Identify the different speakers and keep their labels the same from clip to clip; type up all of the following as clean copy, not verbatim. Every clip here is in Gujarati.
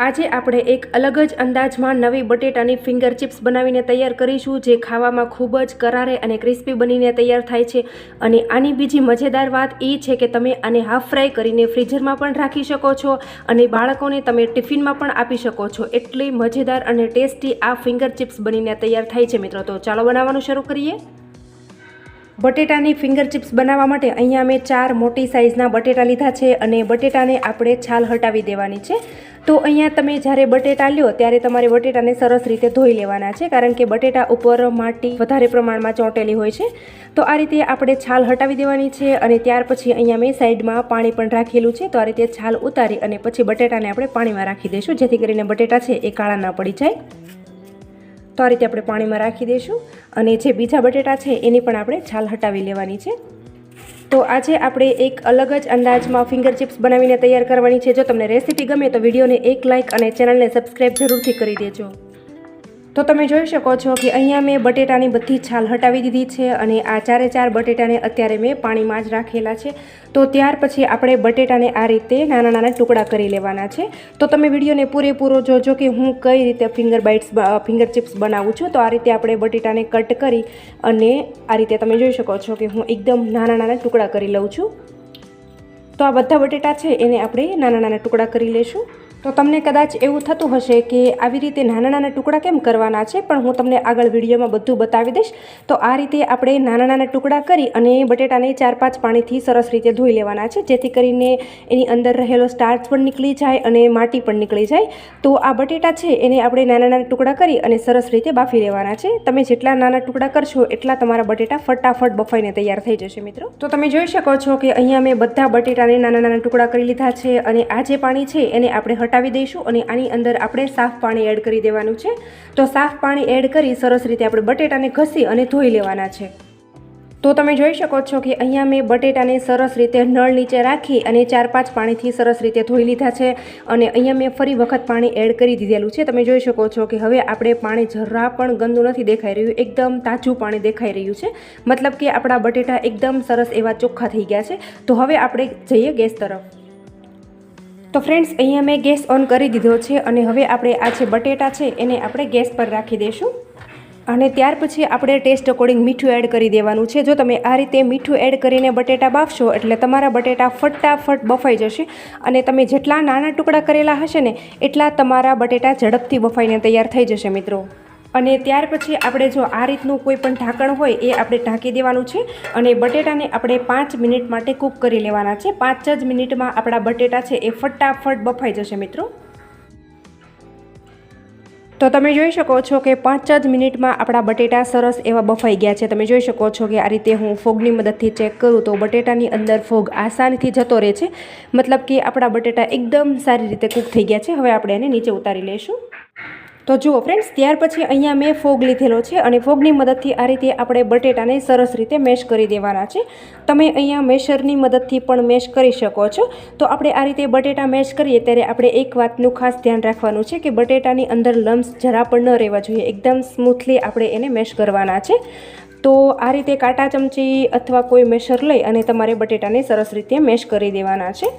Speaker 1: આજે આપણે એક અલગ જ અંદાજમાં નવી બટેટાની ફિંગર ચિપ્સ બનાવીને તૈયાર કરીશું, જે ખાવામાં ખૂબ જ કરારે અને ક્રિસ્પી બનીને તૈયાર થાય છે। અને આની બીજી મજેદાર વાત એ છે કે તમે આને હાફ ફ્રાય કરીને ફ્રીઝરમાં પણ રાખી શકો છો અને બાળકોને તમે ટિફિનમાં પણ આપી શકો છો। એટલી મજેદાર અને ટેસ્ટી આ ફિંગર ચિપ્સ બનીને તૈયાર થાય છે મિત્રો। તો ચાલો બનાવવાનું શરૂ કરીએ। બટેટાની ફિંગર ચિપ્સ બનાવવા માટે અહીંયા મેં 4 મોટી સાઇઝના બટેટા લીધા છે અને બટેટાને આપણે છાલ હટાવી દેવાની છે। તો અહીંયા તમે જ્યારે બટેટા લ્યો ત્યારે તમારે બટેટાને સરસ રીતે ધોઈ લેવાના છે, કારણ કે બટેટા ઉપર માટી વધારે પ્રમાણમાં ચોંટેલી હોય છે। તો આ રીતે આપણે છાલ હટાવી દેવાની છે અને ત્યાર પછી અહીંયા મેં સાઈડમાં પાણી પણ રાખેલું છે। તો આ રીતે છાલ ઉતારી અને પછી બટેટાને આપણે પાણીમાં રાખી દઈશું, જેથી કરીને બટેટા છે એ કાળા ના પડી જાય। તો આ રીતે આપણે પાણીમાં રાખી દઈશું અને જે બીજા બટેટા છે એની પણ આપણે છાલ હટાવી લેવાની છે। તો આજે આપણે એક અલગ જ અંદાજમાં ફિંગર ચિપ્સ બનાવીને તૈયાર કરવાની છે। જો તમને રેસીપી ગમે તો વિડીયોને એક લાઇક અને ચેનલને સબસ્ક્રાઈબ જરૂરથી કરી દેજો। તો તમે જોઈ શકો છો કે અહીંયા મેં બટેટાની બધી છાલ હટાવી દીધી છે અને આ 4 બટેટાને અત્યારે મેં પાણીમાં જ રાખેલા છે। તો ત્યાર પછી આપણે બટેટાને આ રીતે નાના નાના ટુકડા કરી લેવાના છે। તો તમે વિડીયોને પૂરેપૂરો જોજો કે હું કઈ રીતે ફિંગર ચિપ્સ બનાવું છું। તો આ રીતે આપણે બટેટાને કટ કરી અને આ રીતે તમે જોઈ શકો છો કે હું એકદમ નાના નાના ટુકડા કરી લઉં છું। તો આ બધા બટેટા છે એને આપણે નાના નાના ટુકડા કરી લઈશું। તો તમને કદાચ એવું થતું હશે કે આવી રીતે નાના નાના ટુકડા કેમ કરવાના છે, પણ હું તમને આગળ વિડીયોમાં બધું બતાવી દઈશ। તો આ રીતે આપણે નાના નાના ટુકડા કરી અને બટેટાને 4-5 પાણીથી સરસ રીતે ધોઈ લેવાના છે, જેથી કરીને એની અંદર રહેલો સ્ટાર્ચ પણ નીકળી જાય અને માટી પણ નીકળી જાય। તો આ બટેટા છે એને આપણે નાના નાના ટુકડા કરી અને સરસ રીતે બાફી લેવાના છે। તમે જેટલા નાના ટુકડા કરશો એટલા તમારા બટેટા ફટાફટ બફાઈને તૈયાર થઈ જશે મિત્રો। તો તમે જોઈ શકો છો કે અહીંયા મેં બધા બટેટાને નાના નાના ટુકડા કરી લીધા છે અને આ જે પાણી છે એને આપણે હટાવી દઈશું અને આની અંદર આપણે સાફ પાણી એડ કરી દેવાનું છે। તો સાફ પાણી એડ કરી સરસ રીતે આપણે બટેટાને ઘસી અને ધોઈ લેવાના છે। તો તમે જોઈ શકો છો કે અહીંયા મેં બટેટાને સરસ રીતે નળ નીચે રાખી અને 4-5 પાણીથી સરસ રીતે ધોઈ લીધા છે અને અહીંયા મેં ફરી વખત પાણી એડ કરી દીધેલું છે। તમે જોઈ શકો છો કે હવે આપણે પાણી જરા પણ ગંદુ નથી દેખાઈ રહ્યું, એકદમ તાજું પાણી દેખાઈ રહ્યું છે। મતલબ કે આપણા બટેટા એકદમ સરસ એવા ચોખ્ખા થઈ ગયા છે। તો હવે આપણે જઈએ ગેસ તરફ। તો ફ્રેન્ડ્સ, અહીંયા મેં ગેસ ઓન કરી દીધો છે અને હવે આપણે આ જે બટેટા છે એને આપણે ગેસ પર રાખી દઈશું અને ત્યાર પછી આપણે ટેસ્ટ અકોર્ડિંગ મીઠું એડ કરી દેવાનું છે। જો તમે આ રીતે મીઠું એડ કરીને બટેટા બાફશો એટલે તમારા બટેટા ફટાફટ બફાઈ જશે અને તમે જેટલા નાના ટુકડા કરેલા હશે ને એટલા તમારા બટેટા ઝડપથી બફાઈને તૈયાર થઈ જશે મિત્રો। અને ત્યાર પછી આપણે જો આ રીતનું કોઈ પણ ઢાંકણ હોય એ આપણે ઢાંકી દેવાનું છે અને બટેટાને આપણે 5 મિનિટ માટે કૂક કરી લેવાના છે। 5 જ મિનિટમાં આપણા બટેટા છે એ ફટાફટ બફાઈ જશે મિત્રો। તો તમે જોઈ શકો છો કે 5 જ મિનિટમાં આપણા બટેટા સરસ એવા બફાઈ ગયા છે। તમે જોઈ શકો છો કે આ રીતે હું ફોગની મદદથી ચેક કરું તો બટેટાની અંદર ફોગ આસાનીથી જતો રહે છે, મતલબ કે આપણા બટેટા એકદમ સારી રીતે કૂક થઈ ગયા છે। હવે આપણે એને નીચે ઉતારી લઈશું। તો જુઓ ફ્રેન્ડ્સ, ત્યાર પછી અહીંયા મેં ફોગ લીધેલો છે અને ફોગની મદદથી આ રીતે આપણે બટેટાને સરસ રીતે મેશ કરી દેવાના છે। તમે અહીંયા મેશરની મદદથી પણ મેશ કરી શકો છો। તો આપણે આ રીતે બટેટા મેશ કરીએ ત્યારે આપણે એક વાતનું ખાસ ધ્યાન રાખવાનું છે કે બટેટાની અંદર લમ્સ જરા પણ ન રહેવા જોઈએ, એકદમ સ્મૂથલી આપણે એને મેશ કરવાના છે। તો આ રીતે કાંટા ચમચી અથવા કોઈ મેશર લઈ અને તમારે બટેટાને સરસ રીતે મેશ કરી દેવાના છે।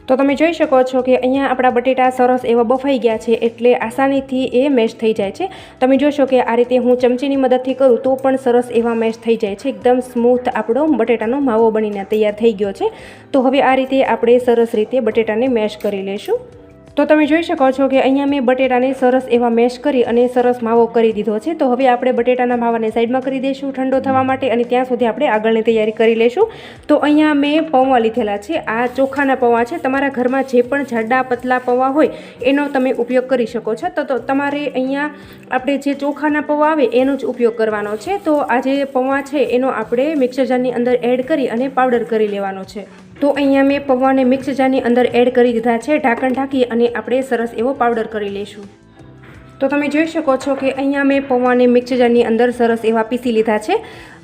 Speaker 1: તો તમે જોઈ શકો છો કે અહીંયા આપણા બટેટા સરસ એવા બફાઈ ગયા છે એટલે આસાનીથી એ મેશ થઈ જાય છે। તમે જોશો કે આ રીતે હું ચમચીની મદદથી કરું તો પણ સરસ એવા મેશ થઈ જાય છે, એકદમ સ્મૂથ આપણો બટેટાનો માવો બનીને તૈયાર થઈ ગયો છે। તો હવે આ રીતે આપણે સરસ રીતે બટેટાને મેશ કરી લઈશું। તો તમે જોઈ શકો છો કે અહીંયા મેં બટેટાને સરસ એવા મેશ કરી અને સરસ માવો કરી દીધો છે। તો હવે આપણે બટેટાના માવાને સાઈડમાં કરી દઈશું ઠંડો થવા માટે અને ત્યાં સુધી આપણે આગળની તૈયારી કરી લઈશું। તો અહીંયા મેં પૌવા લીધેલા છે, આ ચોખાના પૌવા છે। તમારા ઘરમાં જે પણ જાડા પતલા પૌવા હોય એનો તમે ઉપયોગ કરી શકો છો। તો તમારે અહીંયા આપણે જે ચોખાના પૌવા આવે એનો જ ઉપયોગ કરવાનો છે। તો આ જે પૌવા છે એનો આપણે મિક્સર જારની અંદર એડ કરી અને પાવડર કરી લેવાનો છે। તો અહીંયા મેં પૌવાને મિક્સર જારની અંદર એડ કરી દીધા છે। ઢાંકણ ઢાંકી અને આપણે સરસ એવો પાવડર કરી લઈશું। તો તમે જોઈ શકો છો કે અહીંયા મેં પૌવાને મિક્સર જારની અંદર સરસ એવા પીસી લીધા છે।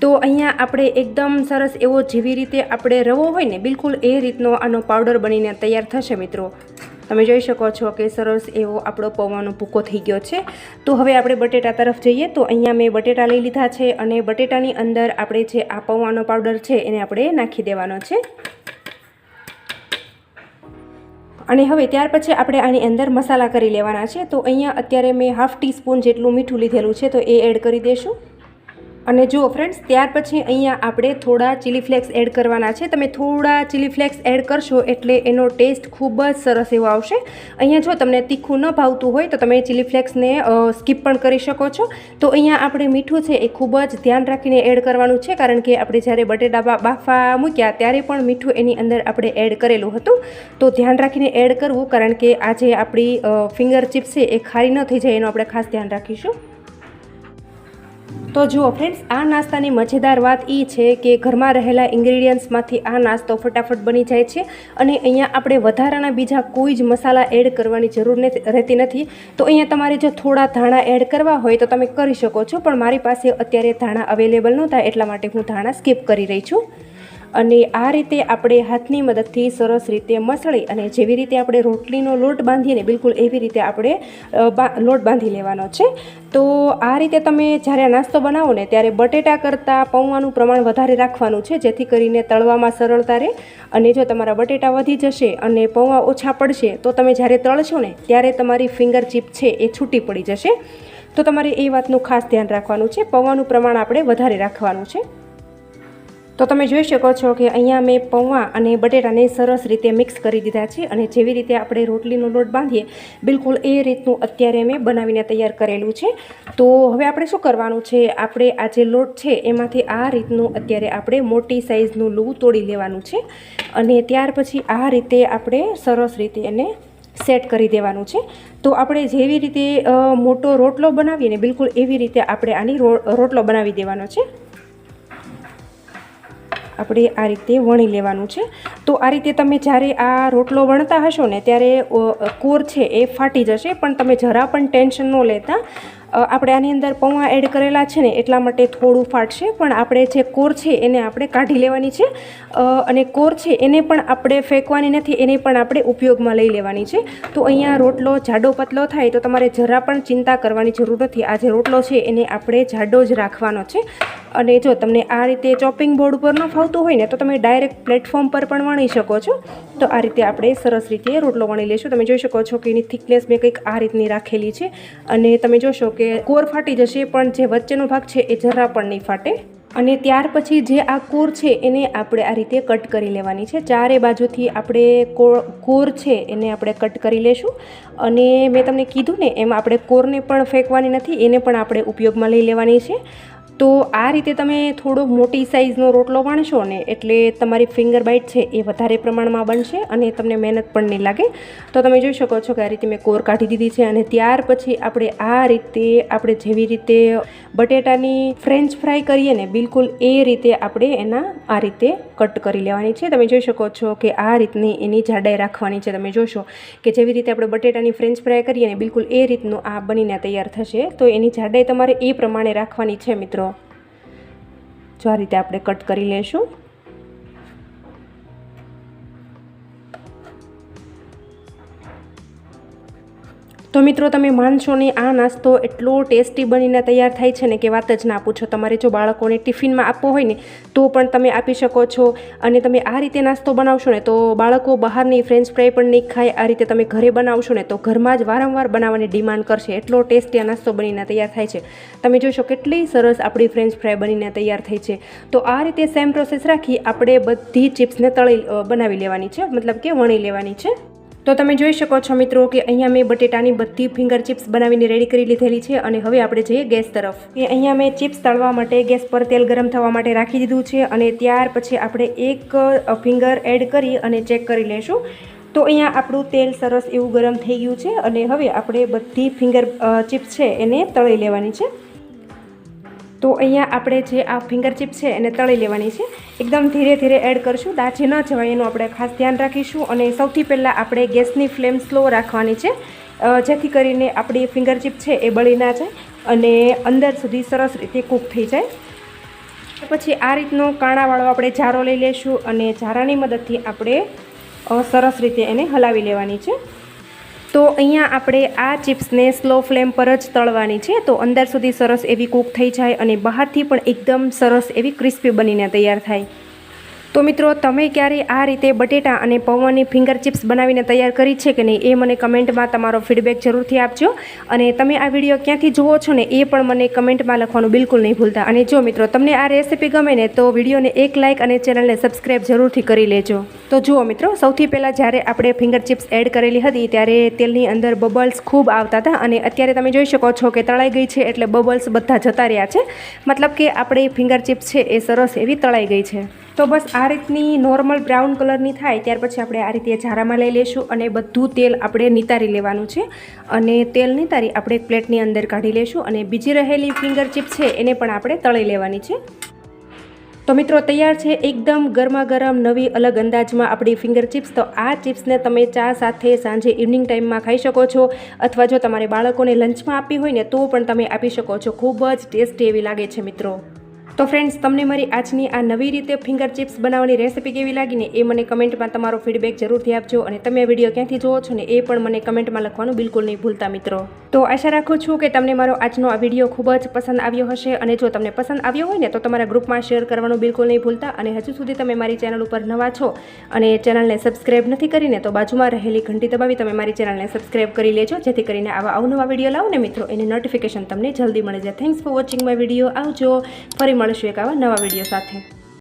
Speaker 1: તો અહીંયા આપણે એકદમ સરસ એવો જેવી રીતે આપણે રવો હોય ને બિલકુલ એ રીતનો આનો પાવડર બનીને તૈયાર થશે મિત્રો। તમે જોઈ શકો છો કે સરસ એવો આપણો પૌવાનો ભૂકો થઈ ગયો છે। તો હવે આપણે બટેટા તરફ જઈએ। તો અહીંયા મેં બટેટા લઈ લીધા છે અને બટેટાની અંદર આપણે જે આ પૌવાનો પાવડર છે એને આપણે નાખી દેવાનો છે। અને હવે ત્યાર પછી આપણે આની અંદર મસાલા કરી લેવાના છે. તો અહીંયા અત્યારે મેં હાફ ટીસ્પૂન જેટલું મીઠું લીધેલું છે, તો એ એડ કરી દઈશું. અને જુઓ ફ્રેન્ડ્સ, ત્યાર પછી અહીંયા આપણે થોડા ચીલી ફ્લેક્સ એડ કરવાના છે. તમે થોડા ચીલી ફ્લેક્સ એડ કરશો એટલે એનો ટેસ્ટ ખૂબ જ સરસ એવો આવશે. અહીંયા જો તમને તીખું ન ભાવતું હોય તો તમે ચીલી ફ્લેક્સને સ્કીપ પણ કરી શકો છો. તો અહીંયા આપણે મીઠું છે એ ખૂબ જ ધ્યાન રાખીને એડ કરવાનું છે, કારણ કે આપણે જ્યારે બટેટા બાફા મૂક્યા ત્યારે પણ મીઠું એની અંદર આપણે એડ કરેલું હતું. તો ધ્યાન રાખીને એડ કરવું, કારણ કે આજે આપણી ફિંગર ચિપ્સ છે એ ખારી ન થઈ જાય એનું આપણે ખાસ ધ્યાન રાખીશું. તો જુઓ ફ્રેન્ડ્સ, આ નાસ્તાની મજેદાર વાત એ છે કે ઘરમાં રહેલા ઇન્ગ્રીડિયન્ટ્સમાંથી આ નાસ્તો ફટાફટ બની જાય છે અને અહીંયા આપણે વધારાના બીજા કોઈ જ મસાલા એડ કરવાની જરૂર રહેતી નથી. તો અહીંયા તમારે જો થોડા ધાણા એડ કરવા હોય તો તમે કરી શકો છો, પણ મારી પાસે અત્યારે ધાણા અવેલેબલ નહોતા એટલા માટે હું ધાણા સ્કીપ કરી રહી છું. અને આ રીતે આપણે હાથની મદદથી સરસ રીતે મસળી અને જેવી રીતે આપણે રોટલીનો લોટ બાંધીએ ને બિલકુલ એવી રીતે આપણે લોટ બાંધી લેવાનો છે. તો આ રીતે તમે જ્યારે નાસ્તો બનાવો ને ત્યારે બટેટા કરતાં પૌવાનું પ્રમાણ વધારે રાખવાનું છે, જેથી કરીને તળવામાં સરળતા રહે. અને જો તમારા બટેટા વધી જશે અને પૌવા ઓછા પડશે તો તમે જ્યારે તળશો ને ત્યારે તમારી ફિંગર ચિપ છે એ છૂટી પડી જશે. તો તમારે એ વાતનું ખાસ ધ્યાન રાખવાનું છે. પૌવાનું પ્રમાણ આપણે વધારે રાખવાનું છે. તો તમે જોઈ શકો છો કે અહીંયા મેં પૌવા અને બટેટાને સરસ રીતે મિક્સ કરી દીધા છે અને જેવી રીતે આપણે રોટલીનો લોટ બાંધીએ બિલકુલ એ રીતનું અત્યારે મેં બનાવીને તૈયાર કરેલું છે. તો હવે આપણે શું કરવાનું છે, આપણે આ જે લોટ છે એમાંથી આ રીતનું અત્યારે આપણે મોટી સાઇઝનું લૂ તોડી લેવાનું છે અને ત્યાર પછી આ રીતે આપણે સરસ રીતે એને સેટ કરી દેવાનું છે. તો આપણે જેવી રીતે મોટો રોટલો બનાવીએ ને બિલકુલ એવી રીતે આપણે આની રોટલો બનાવી દેવાનો છે. આપણે આ રીતે વણી લેવાનું છે. તો આ રીતે તમે જ્યારે આ રોટલો વણતા હશો ને ત્યારે કોર છે એ ફાટી જશે, પણ તમે જરા પણ ટેન્શન ન લેતા. આપણે આની અંદર પૌવા એડ કરેલા છે ને એટલા માટે થોડું ફાટશે, પણ આપણે જે કોર છે એને આપણે કાઢી લેવાની છે અને કોર છે એને પણ આપણે ફેંકવાની નથી, એને પણ આપણે ઉપયોગમાં લઈ લેવાની છે. તો અહીંયા રોટલો જાડો પતલો થાય તો તમારે જરા પણ ચિંતા કરવાની જરૂર નથી. આ જે રોટલો છે એને આપણે જાડો જ રાખવાનો છે. અને જો તમને આ રીતે ચોપિંગ બોર્ડ ઉપર ન ફાવતું હોય ને તો તમે ડાયરેક્ટ પ્લેટફોર્મ પર પણ વણી શકો છો. તો આ રીતે આપણે સરસ રીતે રોટલો વણી લઈશું. તમે જોઈ શકો છો કે એની થિકનેસ મેં કંઈક આ રીતની રાખેલી છે અને તમે જોશો કે કોર ફાટી જશે પણ જે વચ્ચેનો ભાગ છે એ જરા પણ નહીં ફાટે. અને ત્યાર પછી જે આ કોર છે એને આપણે આ રીતે કટ કરી લેવાની છે. ચારે બાજુથી આપણે કોર છે એને આપણે કટ કરી લેશું. અને મેં તમને કીધું ને એમ આપણે કોરને પણ ફેંકવાની નથી, એને પણ આપણે ઉપયોગમાં લઈ લેવાની છે. તો આ રીતે તમે થોડો મોટી સાઇઝનો રોટલો વણશો ને એટલે તમારી ફિંગર બાઇટ છે એ વધારે પ્રમાણમાં બનશે અને તમને મહેનત પણ નહીં લાગે. તો તમે જોઈ શકો છો કે આ રીતે મેં કોર કાઢી દીધી છે અને ત્યાર પછી આપણે આ રીતે આપણે જેવી રીતે બટેટાની ફ્રેન્ચ ફ્રાય કરીએ ને બિલકુલ એ રીતે આપણે એના આ રીતે કટ કરી લેવાની છે. તમે જોઈ શકો છો કે આ રીતની એની જાડાઈ રાખવાની છે. તમે જોશો કે જેવી રીતે આપણે બટેટાની ફ્રેન્ચ ફ્રાય કરીએ ને બિલકુલ એ રીતનું આ બનીને તૈયાર થશે. તો એની જાડાઈ તમારે એ પ્રમાણે રાખવાની છે મિત્રો. જો આ રીતે આપણે કટ કરી લેશું. તો મિત્રો તમે માનશો નહીં, આ નાસ્તો એટલો ટેસ્ટી બનીને તૈયાર થાય છે ને કે વાત જ ના પૂછો. તમારે જો બાળકોને ટિફિનમાં આપવો હોય ને તો પણ તમે આપી શકો છો. અને તમે આ રીતે નાસ્તો બનાવશો ને તો બાળકો બહારની ફ્રેન્ચ ફ્રાય પણ નહીં ખાય. આ રીતે તમે ઘરે બનાવશો ને તો ઘરમાં જ વારંવાર બનાવવાની ડિમાન્ડ કરશે. એટલો ટેસ્ટી આ નાસ્તો બનીને તૈયાર થાય છે. તમે જોશો કેટલી સરસ આપણી ફ્રેન્ચ ફ્રાય બનીને તૈયાર થઈ છે. તો આ રીતે સેમ પ્રોસેસ રાખી આપણે બધી ચિપ્સને બનાવી લેવાની છે, મતલબ કે વણી લેવાની છે. તો તમે જોઈ શકો છો મિત્રો કે અહીંયા મેં બટેટાની બધી ફિંગર ચિપ્સ બનાવીને રેડી કરી લીધેલી છે. અને હવે આપણે જઈએ ગેસ તરફ. કે અહીંયા મેં ચિપ્સ તળવા માટે ગેસ પર તેલ ગરમ થવા માટે રાખી દીધું છે અને ત્યાર પછી આપણે એક ફિંગર એડ કરી અને ચેક કરી લઈશું. તો અહીંયા આપણું તેલ સરસ એવું ગરમ થઈ ગયું છે અને હવે આપણે બધી ફિંગર ચિપ્સ છે એને તળી લેવાની છે. તો અહીંયા આપણે જે આ ફિંગર ચિપ છે એને તળી લેવાની છે. એકદમ ધીરે ધીરે એડ કરશું, દાઝી ન જવાય એનું આપણે ખાસ ધ્યાન રાખીશું. અને સૌથી પહેલાં આપણે ગેસની ફ્લેમ સ્લો રાખવાની છે, જેથી કરીને આપણી ફિંગર ચિપ છે એ બળી ના જાય અને અંદર સુધી સરસ રીતે કૂક થઈ જાય. પછી આ રીતનો કાણાવાળો આપણે જારો લઈ લઈશું અને જારાની મદદથી આપણે સરસ રીતે એને હલાવી લેવાની છે. તો અહીંયા આપણે આ ચિપ્સને સ્લો ફ્લેમ પર જ તળવાની છે. તો અંદર સુધી સરસ એવી કૂક થઈ જાય અને બહારથી પણ એકદમ સરસ એવી ક્રિસ્પી બનીને તૈયાર થાય. તો મિત્રો તમે ક્યારે આ રીતે બટેટા અને પૌવાની ફિંગર ચિપ્સ બનાવીને તૈયાર કરી છે કે નહીં એ મને કમેન્ટમાં તમારો ફીડબેક જરૂરથી આપજો. અને તમે આ વિડીયો ક્યાંથી જુઓ છો ને એ પણ મને કમેન્ટમાં લખવાનું બિલકુલ નહીં ભૂલતા. અને જો મિત્રો તમને આ રેસીપી ગમે ને તો વિડીયોને એક લાઇક અને ચેનલને સબસ્ક્રાઈબ જરૂરથી કરી લેજો. તો જુઓ મિત્રો, સૌથી પહેલાં જ્યારે આપણે ફિંગર ચિપ્સ એડ કરેલી હતી ત્યારે તેલની અંદર બબલ્સ ખૂબ આવતા હતા અને અત્યારે તમે જોઈ શકો છો કે તળાઈ ગઈ છે એટલે બબલ્સ બધા જતા રહ્યા છે. મતલબ કે આપણી ફિંગર ચિપ્સ છે એ સરસ એવી તળાઈ ગઈ છે. તો બસ આ રીતની નોર્મલ બ્રાઉન કલરની થાય ત્યાર પછી આપણે આ રીતે જારામાં લઈ લઈશું અને બધું તેલ આપણે નિતારી લેવાનું છે. અને તેલ નિતારી આપણે એક પ્લેટની અંદર કાઢી લઈશું અને બીજી રહેલી ફિંગર ચિપ્સ છે એને પણ આપણે તળી લેવાની છે. તો મિત્રો તૈયાર છે એકદમ ગરમા ગરમ નવી અલગ અંદાજમાં આપણી ફિંગર ચિપ્સ. તો આ ચિપ્સને તમે ચા સાથે સાંજે ઇવનિંગ ટાઈમમાં ખાઈ શકો છો અથવા જો તમારે બાળકોને લંચમાં આપી હોય ને તો પણ તમે આપી શકો છો. ખૂબ જ ટેસ્ટી એવી લાગે છે મિત્રો. તો ફ્રેન્ડ્સ, તમને મારી આજની આ નવી રીતે ફિંગર ચિપ્સ બનાવવાની રેસીપી કેવી લાગીને એ મને કમેન્ટમાં તમારો ફીડબેક જરૂરથી આપજો. અને તમે વિડીયો ક્યાંથી જુઓ છો ને એ પણ મને કમેન્ટમાં લખવાનું બિલકુલ નહીં ભૂલતા મિત્રો. તો આશા રાખું છું કે તમને મારો આજનો આ વિડીયો ખૂબ જ પસંદ આવ્યો હશે. અને જો તમને પસંદ આવ્યો હોય ને તો તમારા ગ્રુપમાં શેર કરવાનું બિલકુલ નહીં ભૂલતા. અને હજુ સુધી તમે મારી ચેનલ ઉપર નવા છો અને ચેનલને સબસ્ક્રાઈબ નથી કરીને તો બાજુમાં રહેલી ઘંટી દબાવી તમે મારી ચેનલને સબસ્ક્રાઈબ કરી લેજો, જેથી કરીને આવા અવનવા વિડીયો લાવો ને મિત્રો એની નોટિફિકેશન તમને જલ્દી મળી જાય. Thanks for watching my video. આવજો, ફરી મળીશું એક આવા નવા વિડીયો સાથે.